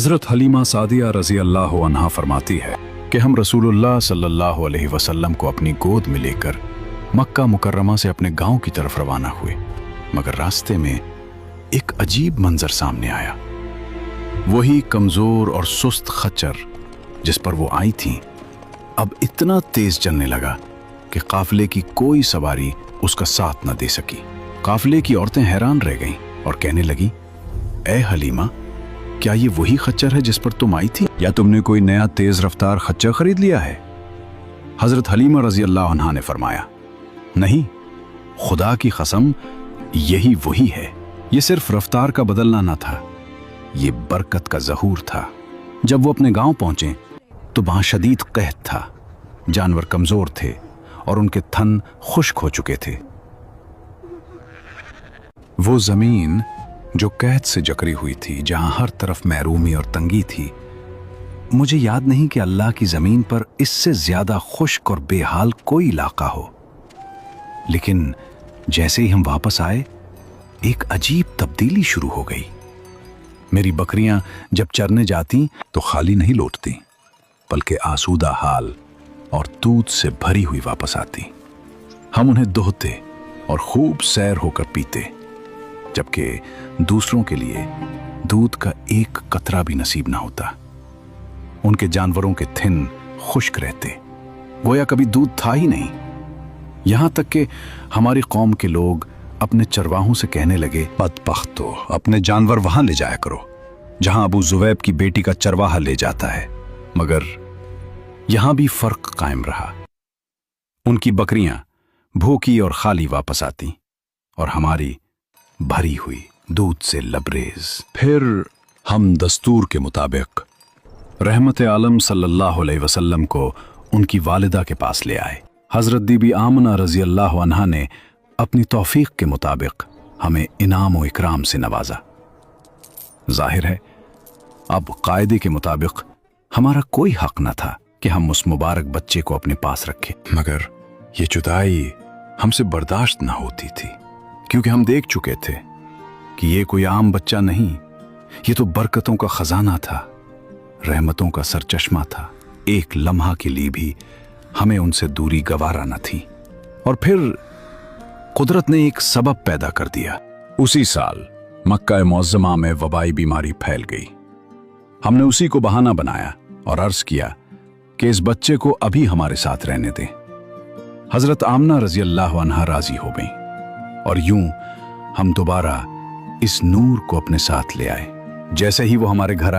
हज़रत हलीमा सादिया रज़ी अल्लाह अन्हा फरमाती है कि हम रसूलुल्लाह सल्लल्लाहु अलैहि वसल्लम को अपनी गोद में लेकर मक्का मुकर्रमा से अपने गांव की तरफ रवाना हुए, मगर रास्ते में एक अजीब मंजर सामने आया। वही कमज़ोर और सुस्त खच्चर जिस पर वो आई थीं अब इतना तेज चलने लगा कि काफिले की कोई सवारी उसका साथ न दे सकी। काफिले की औरतें हैरान रह गईं और कहने लगी, ए हलीमा, क्या ये वही खच्चर है जिस पर तुम आई थी, या तुमने कोई नया तेज रफ्तार खच्चर खरीद लिया है? हजरत हलीमा रजी अल्लाह अन्हा ने फरमाया, नहीं, खुदा की कसम, यही वही है। ये सिर्फ रफ्तार का बदलना न था, ये बरकत का ज़हूर था। जब वो अपने गांव पहुंचे तो वहां शदीद कहत था, जानवर कमजोर थे और उनके थन खुश्क हो चुके थे। वो जमीन जो कहत से जकड़ी हुई थी, जहां हर तरफ महरूमी और तंगी थी, मुझे याद नहीं कि अल्लाह की जमीन पर इससे ज्यादा खुश्क और बेहाल कोई इलाका हो। लेकिन जैसे ही हम वापस आए, एक अजीब तब्दीली शुरू हो गई। मेरी बकरियां जब चरने जाती तो खाली नहीं लौटती, बल्कि आसूदा हाल और दूध से भरी हुई वापस आती। हम उन्हें दोहते और खूब सैर होकर पीते, जबकि दूसरों के लिए दूध का एक कतरा भी नसीब ना होता। उनके जानवरों के थिन खुश्क रहते, गोया कभी दूध था ही नहीं। यहां तक कि हमारी कौम के लोग अपने चरवाहों से कहने लगे, बदबख्तो, अपने जानवर वहां ले जाया करो जहां अबू जुवैब की बेटी का चरवाहा ले जाता है। मगर यहां भी फर्क कायम रहा। उनकी बकरियां भूखी और खाली वापस आती और हमारी भरी हुई दूध से लबरेज। फिर हम दस्तूर के मुताबिक रहमत आलम सल्लल्लाहु अलैहि वसल्लम को उनकी वालिदा के पास ले आए। हजरत बीबी आमना रजी अल्लाह अन्हा ने अपनी तौफीक के मुताबिक हमें इनाम व इकराम से नवाजा। जाहिर है अब कायदे के मुताबिक हमारा कोई हक न था कि हम उस मुबारक बच्चे को अपने पास रखें, मगर ये जुदाई हमसे बर्दाश्त ना होती थी, क्योंकि हम देख चुके थे कि ये कोई आम बच्चा नहीं, ये तो बरकतों का खजाना था, रहमतों का सरचश्मा था। एक लम्हा के लिए भी हमें उनसे दूरी गवारा न थी। और फिर कुदरत ने एक सबब पैदा कर दिया। उसी साल मक्का मुअज़्ज़मा में वबाई बीमारी फैल गई। हमने उसी को बहाना बनाया और अर्ज किया कि इस बच्चे को अभी हमारे साथ रहने दें। हजरत आमना रजी अल्लाह अन्हा राजी हो गई और यूं हम दोबारा इस नूर को अपने साथ ले आए। जैसे ही वो हमारे घर